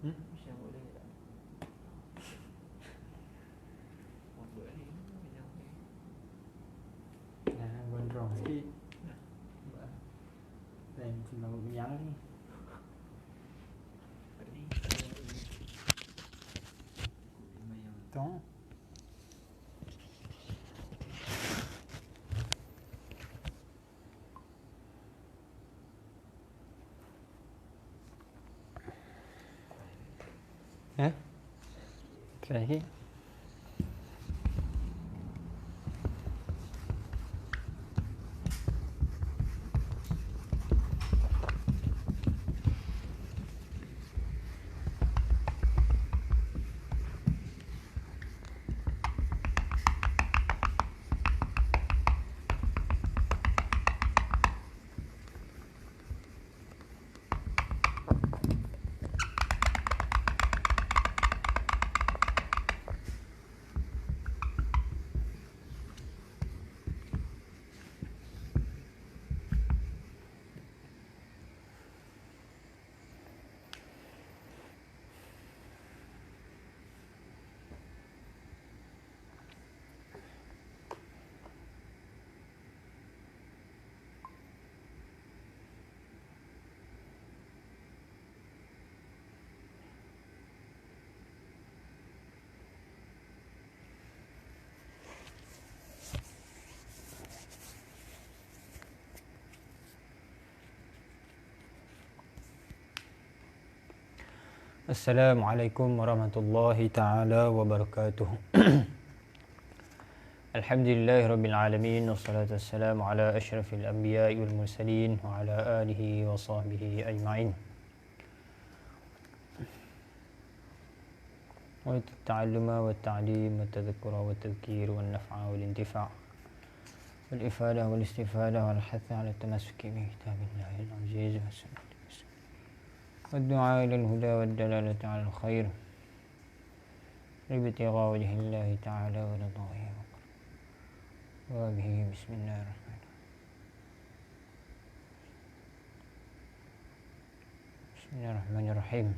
Macam boleh tak? Apa ni? Macam ni. Gondrong sikit. Lain macam yang ni. Ni. Tong. Terakhir. Assalamualaikum warahmatullahi taala wabarakatuh. Alhamdulillahirabbil alamin wassalatu wassalamu ala asyrafil anbiya'i wal mursalin wa ala alihi wa sahbihi ajma'in. Wa ta'alluma wa ta'lim wa tadhakkura wa tadhkir wa naf'a wal intifa' wal ifadah wal istifadah wal hath 'ala tamassuki bi kitabillahi al-'aziz wa sunnah والدعاء إلى الهدى والدلالة على الخير ابتغاء وجه الله تعالى ورضاه وبه بسم الله الرحمن الرحيم بسم الله الرحمن الرحيم.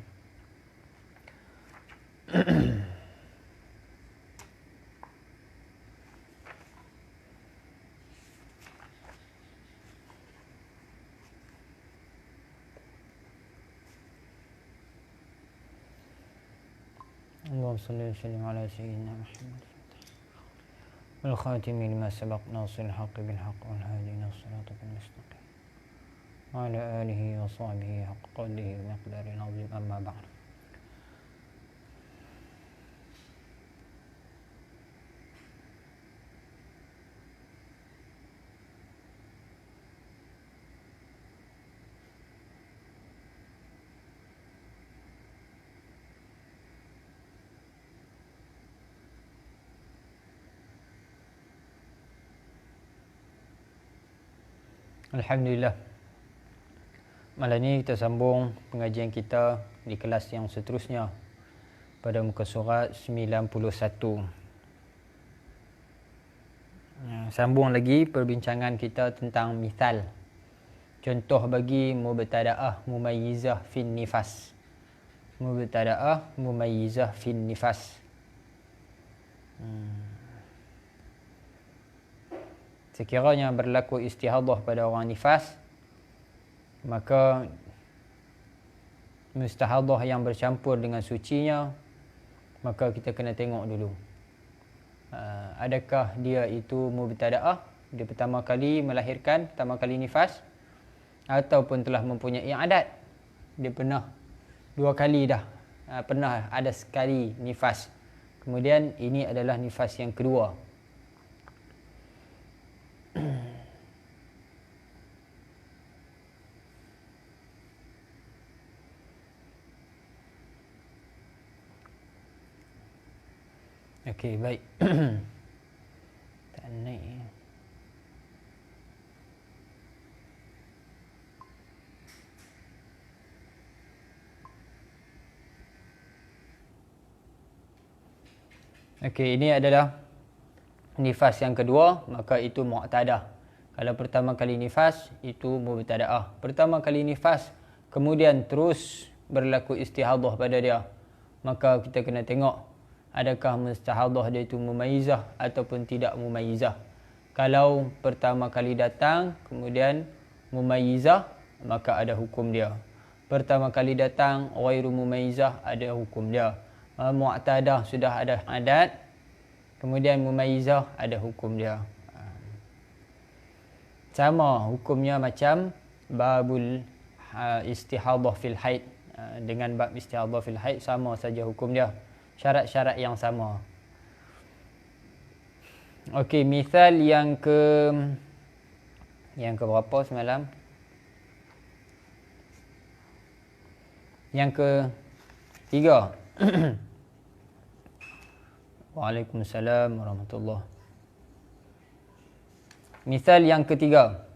اللهم صل وسلم على سيدنا محمد والخاتم لما سبق ناصر الحق بالحق والهادي إلى صراطك المستقيم وعلى آله وصحبه حق قدره ومقداره العظيم. أما بعد. Alhamdulillah. Malam ni kita sambung pengajian kita di kelas yang seterusnya pada muka surat 91. Sambung lagi perbincangan kita tentang misal. Contoh bagi mubtada'ah mumayyizah fin nifas. Mubtada'ah mumayyizah fin nifas. Sekiranya berlaku istihadah pada orang nifas, maka mustahadah yang bercampur dengan sucinya, maka kita kena tengok dulu. Adakah dia itu mubtada'ah, dia pertama kali melahirkan, pertama kali nifas, ataupun telah mempunyai adat, dia pernah 2 kali dah, pernah ada sekali nifas, kemudian ini adalah nifas yang kedua. Okey, baik. Tak naik. Okey, ini adalah nifas yang kedua, maka itu mu'tadah. Kalau pertama kali nifas, itu mubtada'ah. Pertama kali nifas, kemudian terus berlaku istihadah pada dia. Maka kita kena tengok adakah mustahadah dia itu mumayyizah ataupun tidak mumayyizah. Kalau pertama kali datang kemudian mumayyizah, maka ada hukum dia. Pertama kali datang ghairu mumayyizah, ada hukum dia. Mu'tadah sudah ada adat, kemudian mumayyizah, ada hukum dia. Sama hukumnya macam babul istihadah fil haid. Dengan bab istihadah fil haid sama saja hukum dia. Syarat-syarat yang sama. Okey, misal yang ke berapa semalam? Yang ke 3. Waalaikumsalam warahmatullahi. Misal yang ketiga.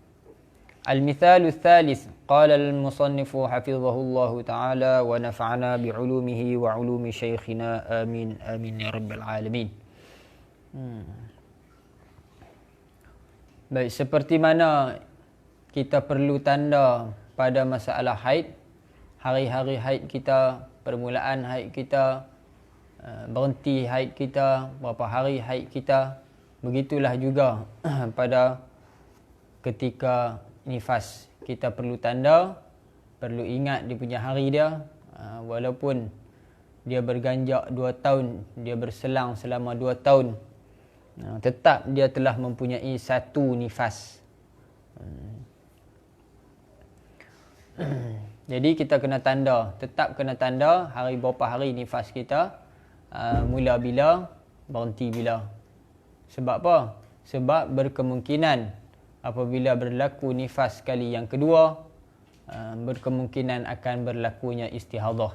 Al-mithalu thalith. Qala al-musannifu hafizahullahu ta'ala wa nafa'ana bi'ulumihi wa 'ulumi syekhina. Amin. Amin ya rabbal alamin. Baik, seperti mana kita perlu tanda pada masalah haid, hari-hari haid kita, permulaan haid kita, berhenti haid kita, berapa hari haid kita. Begitulah juga pada ketika nifas. Kita perlu tanda, perlu ingat dia punya hari dia. Walaupun dia berganjak 2 tahun, dia berselang selama 2 tahun, tetap dia telah mempunyai satu nifas. Jadi kita kena tanda, tetap kena tanda hari berapa hari nifas kita, mula bila, berhenti bila. Sebab apa? Sebab berkemungkinan apabila berlaku nifas kali yang kedua, berkemungkinan akan berlakunya istihadah.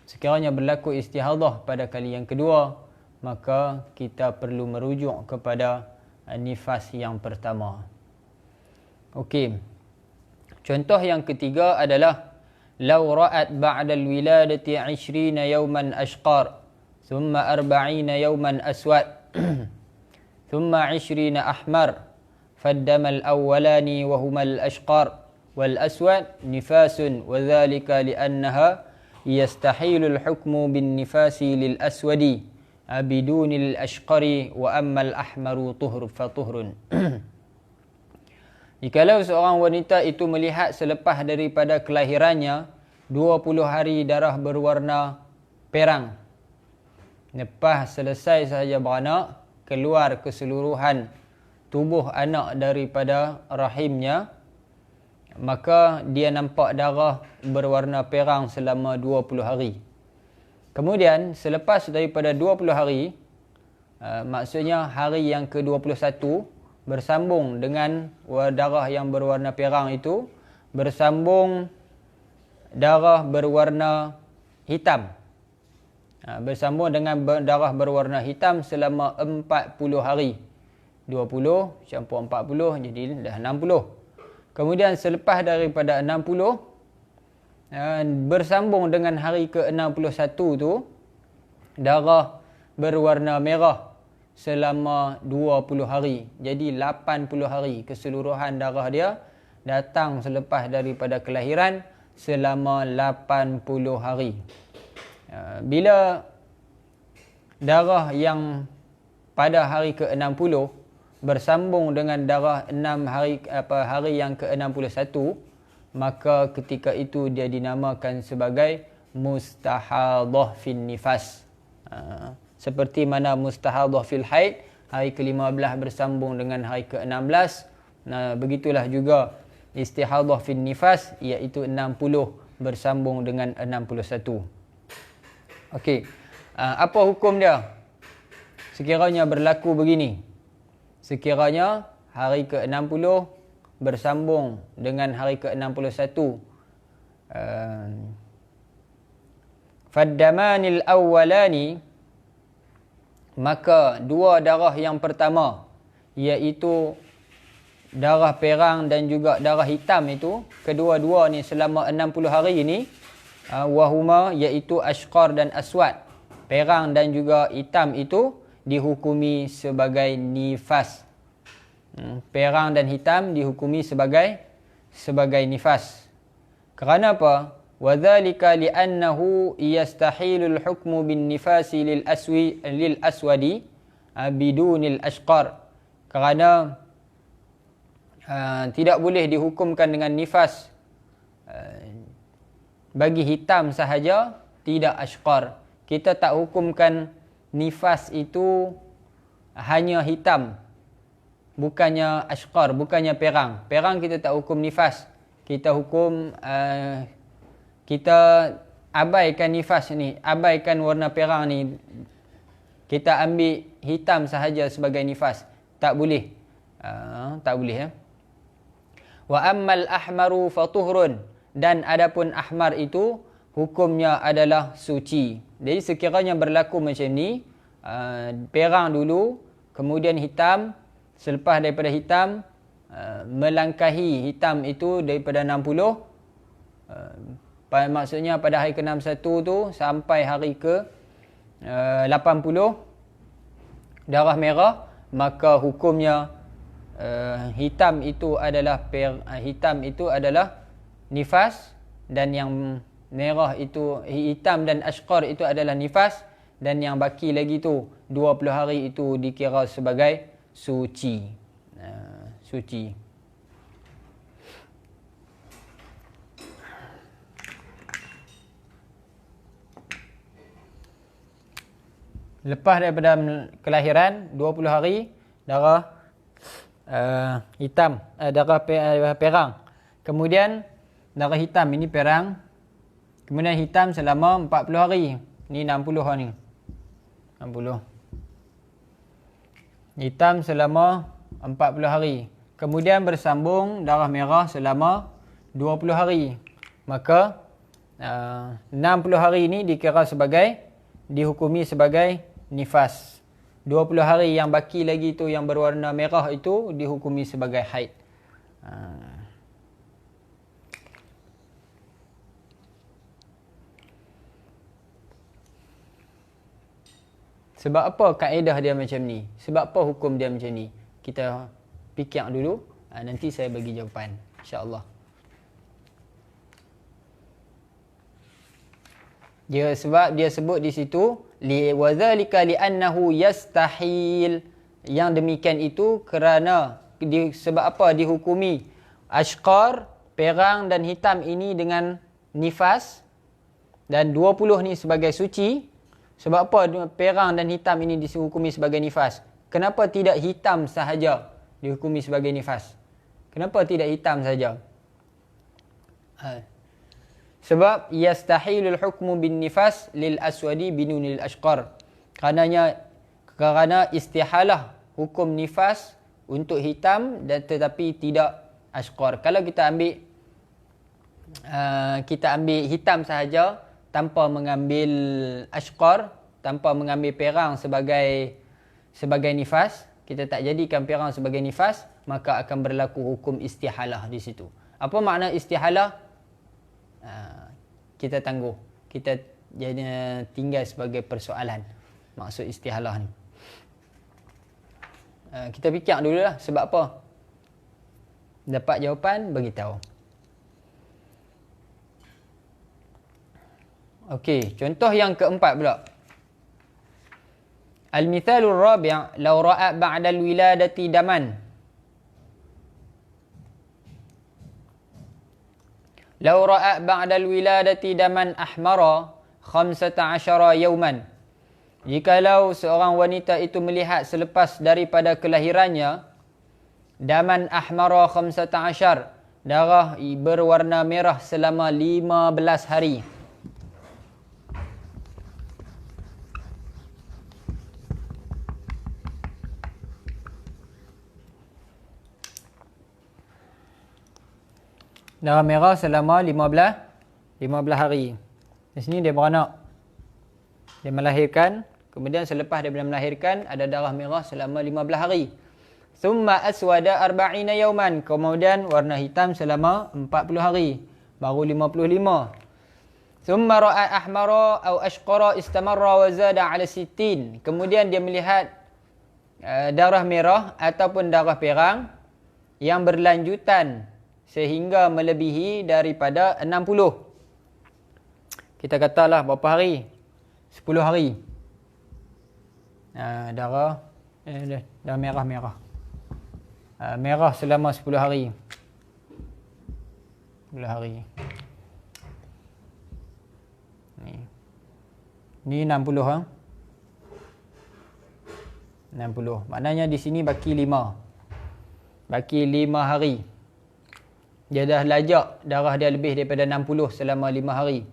Sekiranya berlaku istihadah pada kali yang kedua, maka kita perlu merujuk kepada nifas yang pertama. Okey. Contoh yang ketiga adalah law ra'at ba'da al-wiladati 20 yawman ashqar, thumma 40 yawman aswad, ثم 20 أحمر فالدم الأولان وهما الأشقر والأسود نفاس وذلك لأنها يستحيل الحكم بالنفاس للأسود بدون الأشقر وأما الأحمر طهر فطهر. Jikalau seorang wanita itu melihat selepas daripada kelahirannya 20 hari darah berwarna perang, lepas selesai sahaja beranak, keluar keseluruhan tubuh anak daripada rahimnya, maka dia nampak darah berwarna perang selama 20 hari. Kemudian selepas daripada 20 hari, maksudnya hari yang ke-21, bersambung dengan darah yang berwarna perang itu, bersambung darah berwarna hitam. Bersambung dengan darah berwarna hitam selama 40 hari. 20 campur 40 jadi dah 60. Kemudian selepas daripada 60, bersambung dengan hari ke-61 tu, darah berwarna merah selama 20 hari. Jadi 80 hari keseluruhan darah dia datang selepas daripada kelahiran selama 80 hari. Bila darah yang pada hari ke-60 bersambung dengan darah 6 hari yang ke-61, maka ketika itu dia dinamakan sebagai mustahadah fin nifas. Seperti mana mustahadah fil haid, hari ke-15 bersambung dengan hari ke-16, begitulah juga istihadah fin nifas, iaitu 60 bersambung dengan 61. Okey. Apa hukum dia? Sekiranya berlaku begini. Sekiranya hari ke-60 bersambung dengan hari ke-61. Faddamanil awwalani, maka dua darah yang pertama, iaitu darah perang dan juga darah hitam itu, kedua-dua ni selama 60 hari ini, wahuma, iaitu ashqar dan aswad, perang dan juga hitam itu dihukumi sebagai nifas. Perang dan hitam dihukumi sebagai nifas. Kerana apa? wa dzalika li'annahu yastahilul hukmu bin nifasi lil aswadi bidunil ashqar. Kerana tidak boleh dihukumkan dengan nifas bagi hitam sahaja, tidak ashqar. Kita tak hukumkan nifas itu hanya hitam, bukannya ashqar, bukannya perang. Perang kita tak hukum nifas. Kita hukum kita abaikan nifas ni, abaikan warna perang ni. Kita ambil hitam sahaja sebagai nifas. Tak boleh. Tak boleh ya. Wa ammal ahmaru fatuhrun, dan adapun ahmar itu hukumnya adalah suci. Jadi sekiranya berlaku macam ni, perang dulu, kemudian hitam, selepas daripada hitam, melangkahi hitam itu daripada 60, maksudnya pada hari ke-61 tu sampai hari ke-80, darah merah, maka hukumnya hitam itu adalah nifas, dan yang merah itu, hitam dan ashqar itu adalah nifas, dan yang baki lagi tu 20 hari itu dikira sebagai suci. Suci. Lepas daripada kelahiran 20 hari, darah hitam, darah perang. Kemudian darah hitam ini perang. Kemudian hitam selama 40 hari. Ni 60 ni. 60. Hitam selama 40 hari. Kemudian bersambung darah merah selama 20 hari. Maka 60 hari ini dihukumi sebagai nifas. 20 hari yang baki lagi tu yang berwarna merah itu dihukumi sebagai haid. Sebab apa kaedah dia macam ni? Sebab apa hukum dia macam ni? Kita fikir dulu, nanti saya bagi jawapan, insya-Allah. Sebab dia sebut di situ wa dzalika li'annahu yastahil. Yang demikian itu kerana sebab apa dihukumi ashqar, perang dan hitam ini dengan nifas, dan 20 ni sebagai suci. Sebab apa perang dan hitam ini dihukumi sebagai nifas? Kenapa tidak hitam sahaja dihukumi sebagai nifas? Kenapa tidak hitam sahaja? Sebab yastahilul hukmu bin nifas lil aswadi binunil ashqar. Kerana istihalah hukum nifas untuk hitam dan tetapi tidak ashqar. Kalau kita ambil hitam sahaja tanpa mengambil ashqar, tanpa mengambil perang sebagai nifas, kita tak jadikan perang sebagai nifas, maka akan berlaku hukum istihalah di situ. Apa makna istihalah? Kita tangguh. Kita jadi tinggal sebagai persoalan maksud istihalah ni. Kita fikir dululah sebab apa. Dapat jawapan, beritahu. Okey, contoh yang keempat pula. Al-mithalur rabi', law ra'a ba'da al-wiladati daman. Law ra'a ba'da al-wiladati daman ahmara 15 yawman. Jikalau seorang wanita itu melihat selepas daripada kelahirannya daman ahmara 15, darah berwarna merah selama 15 hari. Darah merah selama 15 hari. Di sini dia beranak. Dia melahirkan. Kemudian selepas dia melahirkan, ada darah merah selama 15 hari. Thumma aswada 40 yawman. Kemudian warna hitam selama 40 hari. Baru 55. Thumma ra'a ahmara aw ashqara istamarra wa zada ala 60. Kemudian dia melihat darah merah ataupun darah perang yang berlanjutan sehingga melebihi daripada 60. Kita katalah berapa hari? 10 hari. Darah dah merah-merah. Merah selama 10 hari. 10 hari. Ni 60 ha. 60. Maknanya di sini baki 5. Baki 5 hari. Dia dah lajak, darah dia lebih daripada 60 selama 5 hari.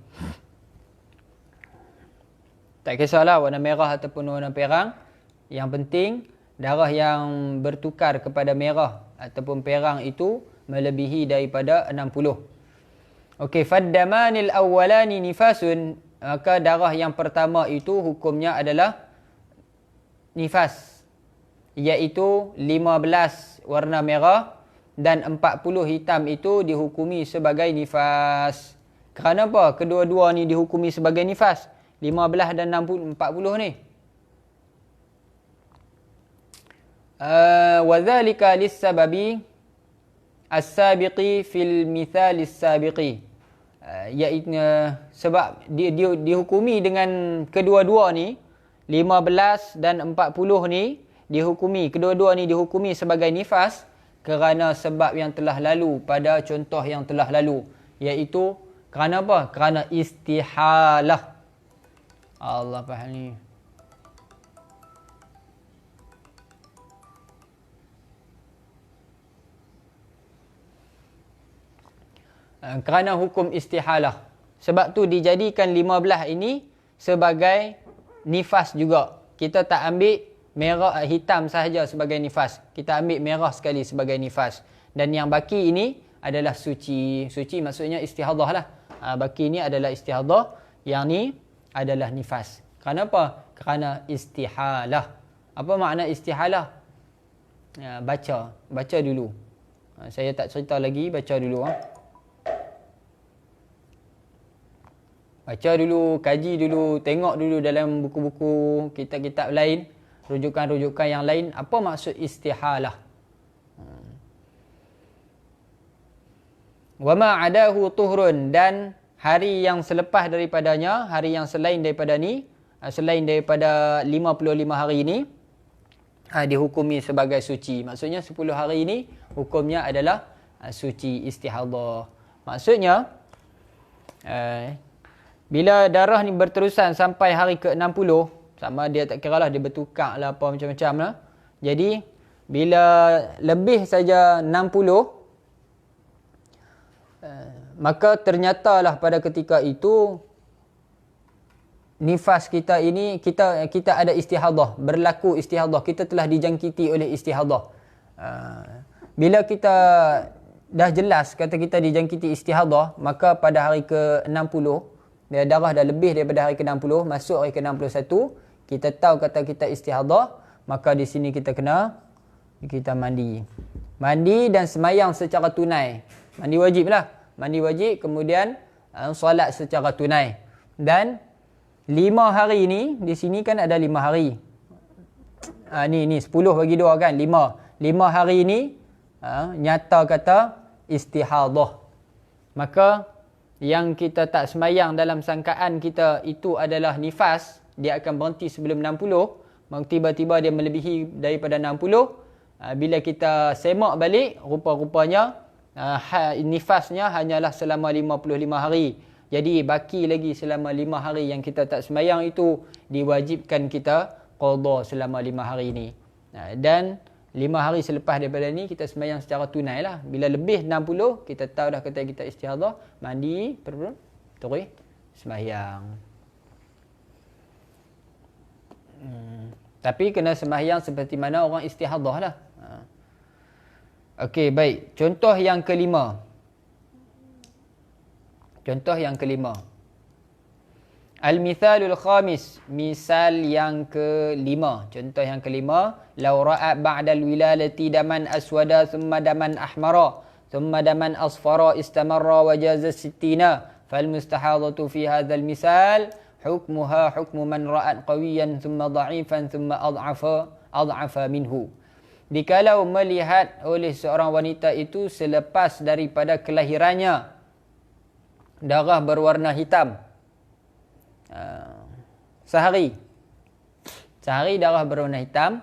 Tak kisahlah warna merah ataupun warna perang. Yang penting darah yang bertukar kepada merah ataupun perang itu melebihi daripada 60. Okey, faddamanil awwalani nifasun. Maka darah yang pertama itu hukumnya adalah nifas. Iaitu 15 warna merah dan 40 hitam itu dihukumi sebagai nifas. Kerana apa? Kedua-dua ni dihukumi sebagai nifas. 15 dan 40 ni. Wa dhalika lis-sababi as-sabiqi fil mithal as-sabiqi. Iaitu sebab dihukumi dengan kedua-dua ni 15 dan 40 ni dihukumi, kedua-dua ni dihukumi sebagai nifas kerana sebab yang telah lalu pada contoh yang telah lalu, iaitu kerana apa? Kerana istihalah. Allah faham ni. Kerana hukum istihalah. Sebab tu dijadikan 15 ini sebagai nifas juga. Kita tak ambil merah hitam sahaja sebagai nifas. Kita ambil merah sekali sebagai nifas. Dan yang baki ini adalah suci. Suci maksudnya istihadah lah. Baki ini adalah istihadah. Yang ni adalah nifas. Kenapa? Kerana istihalah. Apa makna istihalah? Baca. Baca dulu. Saya tak cerita lagi. Baca dulu. Baca dulu, kaji dulu, tengok dulu dalam buku-buku, kitab-kitab lain, rujukan-rujukan yang lain, apa maksud istihalah. Wa ma adahu tuhrun, dan hari yang selepas daripadanya, hari yang selain daripada ni, selain daripada 55 hari ini, dihukumi sebagai suci. Maksudnya 10 hari ini hukumnya adalah suci istihadah. Maksudnya bila darah ni berterusan sampai hari ke-60, sama dia tak kira lah, dia bertukar lah apa macam-macam lah. Jadi bila lebih saja 60, maka ternyatalah pada ketika itu nifas kita ini, kita ada istihadah, berlaku istihadah, kita telah dijangkiti oleh istihadah. Bila kita dah jelas kata kita dijangkiti istihadah, maka pada hari ke-60 darah dah lebih daripada hari ke-60, masuk hari ke-61, kita tahu kata kita istihadah, maka di sini kita mandi. Mandi dan semayang secara tunai. Mandi wajib lah. Mandi wajib, kemudian solat secara tunai. Dan 5 hari ni, di sini kan ada 5 hari. Ni 10 bagi 2 kan, 5. 5 hari ni nyata kata istihadah. Maka yang kita tak semayang dalam sangkaan kita itu adalah nifas, dia akan berhenti sebelum 60, tiba-tiba dia melebihi daripada 60. Bila kita semak balik, rupa-rupanya nifasnya hanyalah selama 55 hari. Jadi baki lagi selama 5 hari yang kita tak semayang itu, diwajibkan kita qada selama 5 hari ini. Dan 5 hari selepas daripada ni kita semayang secara tunai lah. Bila lebih 60, kita tahu dah kata kita istihadah, mandi, terus semayang. Tapi kena semayang seperti mana orang istihadah lah. Okey, baik. Contoh yang kelima. Al-mithalul khamis, misal yang kelima. Contoh yang kelima, law ra'at ba'dal wilalati daman aswada thumma daman ahmara thumma daman asfara istamarra wa jaza sittina fal mustahadatu fi hadzal misal hukmuha hukmu man ra'at qawiyan thumma dha'ifan thumma ad'afa minhu. Dikalau melihat oleh seorang wanita itu selepas daripada kelahirannya darah berwarna hitam, sehari. Sehari darah berwarna hitam.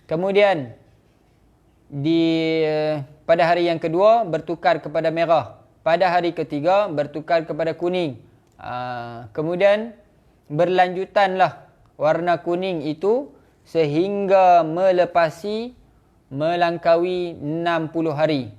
Kemudian pada hari yang kedua bertukar kepada merah. Pada hari ketiga bertukar kepada kuning. Kemudian berlanjutanlah warna kuning itu sehingga melangkaui 60 hari.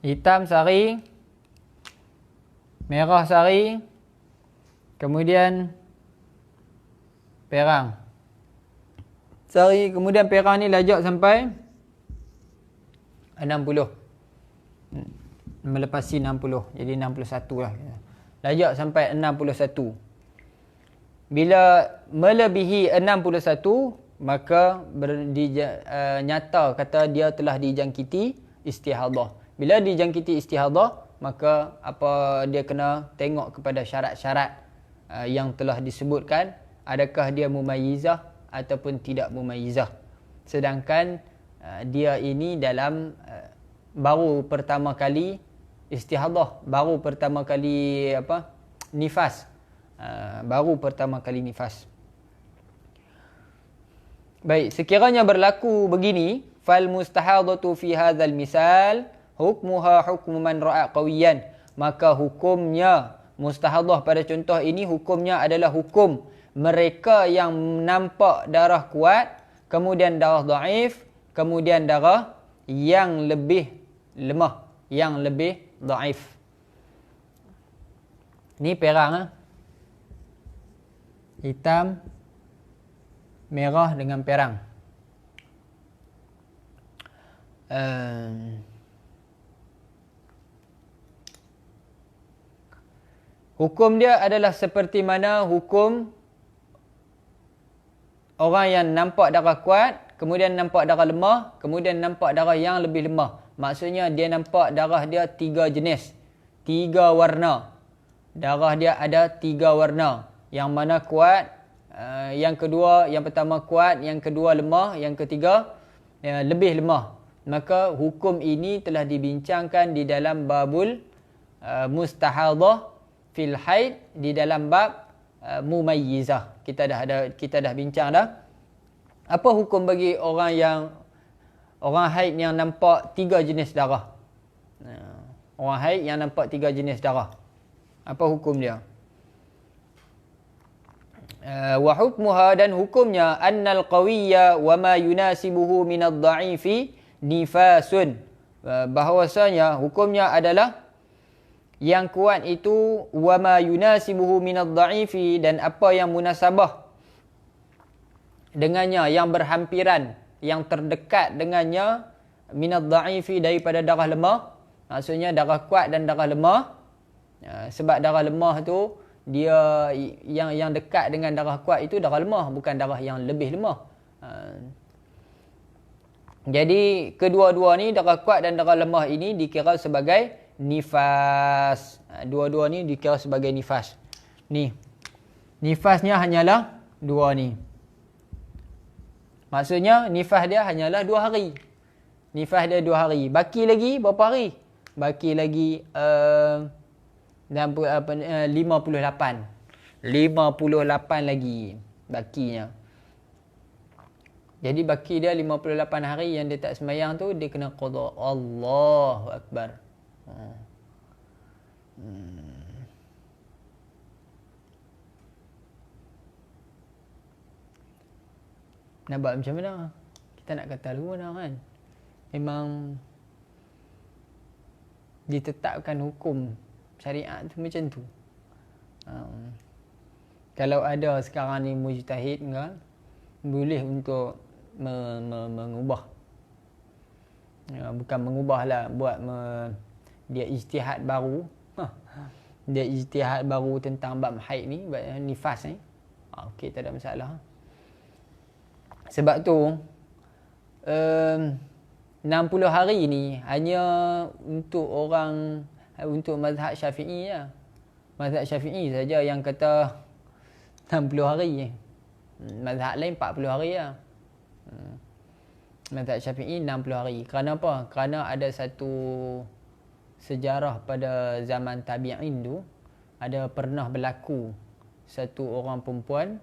Hitam sehari, merah sehari, kemudian perang sehari, kemudian perang ni lajak sampai 60. Melepasi 60, jadi 61 lah. Lajak sampai 61. Bila melebihi 61, maka nyata kata dia telah dijangkiti istihadah. Bila dijangkiti istihadah, maka dia kena tengok kepada syarat-syarat yang telah disebutkan, adakah dia mumayyizah ataupun tidak mumayyizah. Sedangkan dia ini dalam baru pertama kali istihadah, baru pertama kali nifas, baru pertama kali nifas. Baik, sekiranya berlaku begini, fal mustahadatu fi hadzal misal hukmuha hukmu man ra'a qawiyan, maka hukumnya mustahadah pada contoh ini hukumnya adalah hukum mereka yang nampak darah kuat, kemudian darah dhaif, kemudian darah yang lebih lemah, yang lebih dhaif. Ni perang hitam, merah dengan perang. Hukum dia adalah seperti mana hukum orang yang nampak darah kuat, kemudian nampak darah lemah, kemudian nampak darah yang lebih lemah. Maksudnya dia nampak darah dia 3 jenis, 3 warna. Darah dia ada 3 warna. Yang mana kuat, yang pertama kuat, yang kedua lemah, yang ketiga lebih lemah. Maka hukum ini telah dibincangkan di dalam babul mustahadah fil haid, di dalam bab mumayyizah. Kita dah bincang dah. Apa hukum bagi orang haid yang nampak 3 jenis darah? Orang haid yang nampak 3 jenis darah, apa hukum dia? Wa hukmuha, dan hukumnya, annal qawiyya wa ma yunasibuhu minad dha'ifi nifasun. Bahawasanya hukumnya adalah yang kuat itu wa ma yunasibuhu minad dha'ifi, dan apa yang munasabah dengannya, yang berhampiran, yang terdekat dengannya, minad dha'ifi, daripada darah lemah. Maksudnya darah kuat dan darah lemah. Sebab darah lemah tu dia yang dekat dengan darah kuat itu darah lemah, bukan darah yang lebih lemah. Jadi kedua-dua ni, darah kuat dan darah lemah ini dikira sebagai nifas. Dua-dua ni dikira sebagai nifas. Ni nifasnya hanyalah 2 ni. Maksudnya nifas dia hanyalah 2 hari. Nifas dia 2 hari. Baki lagi berapa hari? Baki lagi 58 lagi bakinya. Jadi baki dia 58 hari yang dia tak sembahyang tu, dia kena qada. Allahu Akbar. Nak buat macam mana? Kita nak kata lu mana kan? Memang ditetapkan hukum syariat tu macam tu. Kalau ada sekarang ni mujtahid kan, boleh untuk mengubah. Bukan mengubah lah, buat dia ijtihad baru. Dia ijtihad baru tentang bab haid ni, nifas ni. Okey, tak ada masalah. Sebab tu 60 hari ni hanya untuk mazhab Syafi'i je. Mazhab Syafi'i saja yang kata 60 hari je. Mazhab lain 40 hari lah. Mazhab Syafi'i 60 hari. Kerana apa? Kerana ada satu sejarah pada zaman tabi'in tu, ada pernah berlaku satu orang perempuan,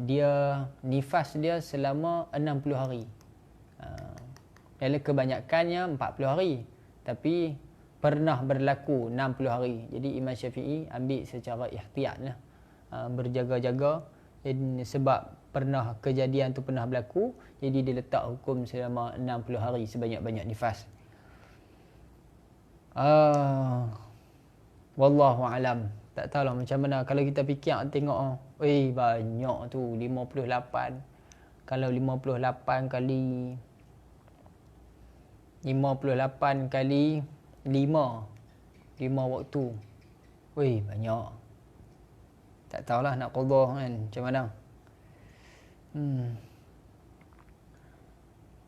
dia nifas dia selama 60 hari. Dalam kebanyakannya 40 hari, tapi pernah berlaku 60 hari. Jadi Imam Syafi'i ambil secara ihtiyat lah, berjaga-jaga. Sebab pernah kejadian tu pernah berlaku, jadi dia letak hukum selama 60 hari sebanyak-banyak nifas. Wallahu alam. Tak tahulah macam mana kalau kita fikir tengok, banyak tu 58. Kalau 58 kali 5 waktu. Banyak. Tak tahulah nak qada kan macam mana.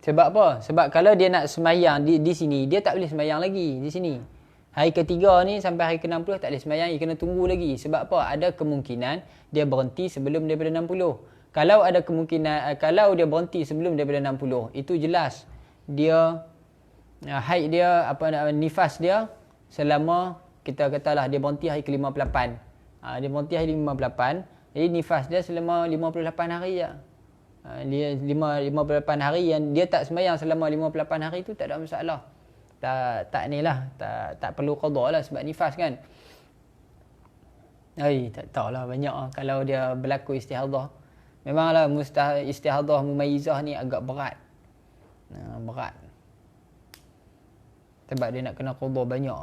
Sebab apa? Sebab kalau dia nak semayang di sini, dia tak boleh semayang lagi di sini. Hari ketiga ni sampai hari ke-60 tak boleh semayang, dia kena tunggu lagi. Sebab apa? Ada kemungkinan dia berhenti sebelum daripada 60. Kalau ada kemungkinan, kalau dia berhenti sebelum daripada 60, itu jelas dia haid dia, nifas dia selama, kita katalah dia berhenti hari ke-58. Dia berhenti hari 58, jadi nifas dia selama 58 hari je. Dia 58 hari yang dia tak sembahyang selama 58 hari tu tak ada masalah. Tak nilah, tak perlu qada lah sebab nifas kan. Tak tahulah banyak kalau dia berlaku istihadah. Memanglah istihadah mumayyizah ni agak berat. Berat. Sebab dia nak kena qada banyak.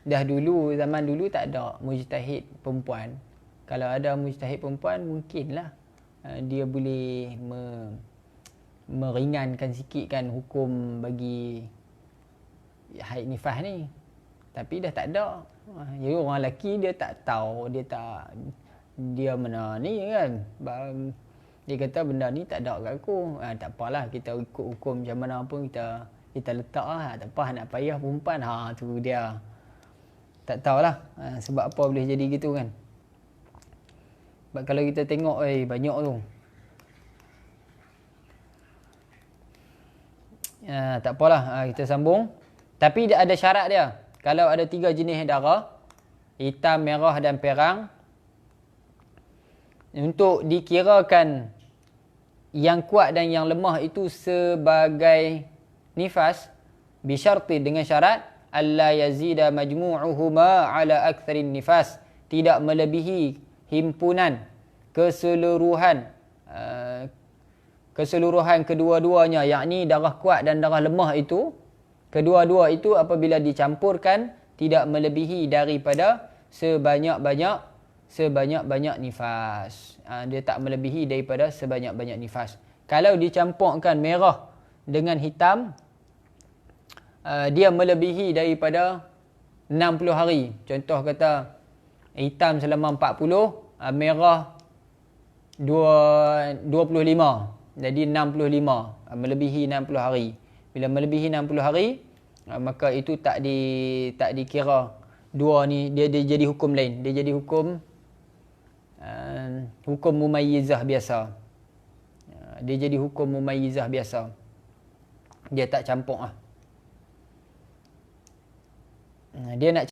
Dah dulu, zaman dulu tak ada mujtahid perempuan. Kalau ada mujtahid perempuan, mungkinlah dia boleh meringankan sikit kan hukum bagi haid nifas ni. Tapi dah tak ada. Jadi orang lelaki dia tak tahu, dia mana ni kan. Dia kata benda ni tak ada kat aku. Tak apalah, kita ikut hukum macam mana pun kita letak lah. Tak apa nak payah perempuan. Tu dia. Tak tahulah sebab apa boleh jadi gitu kan. Sebab kalau kita tengok banyak tu. Tak apalah, kita sambung. Tapi dia ada syarat dia. Kalau ada 3 jenis darah, hitam, merah dan perang, untuk dikirakan yang kuat dan yang lemah itu sebagai nifas, bisyarti dengan syarat alla yazida majmu'uhuma ala aktsarin nifas, tidak melebihi himpunan keseluruhan kedua-duanya, yakni darah kuat dan darah lemah itu, kedua-dua itu apabila dicampurkan tidak melebihi daripada sebanyak-banyak nifas. Dia tak melebihi daripada sebanyak-banyak nifas. Kalau dicampurkan merah dengan hitam, dia melebihi daripada 60 hari. Contoh kata hitam selama 40, merah 25. Jadi 65, melebihi 60 hari. Bila melebihi 60 hari, maka itu tak dikira dua ni, dia jadi hukum lain. Dia jadi hukum mumayyizah biasa. Dia jadi hukum mumayyizah biasa. Dia tak campur lah. Dia nak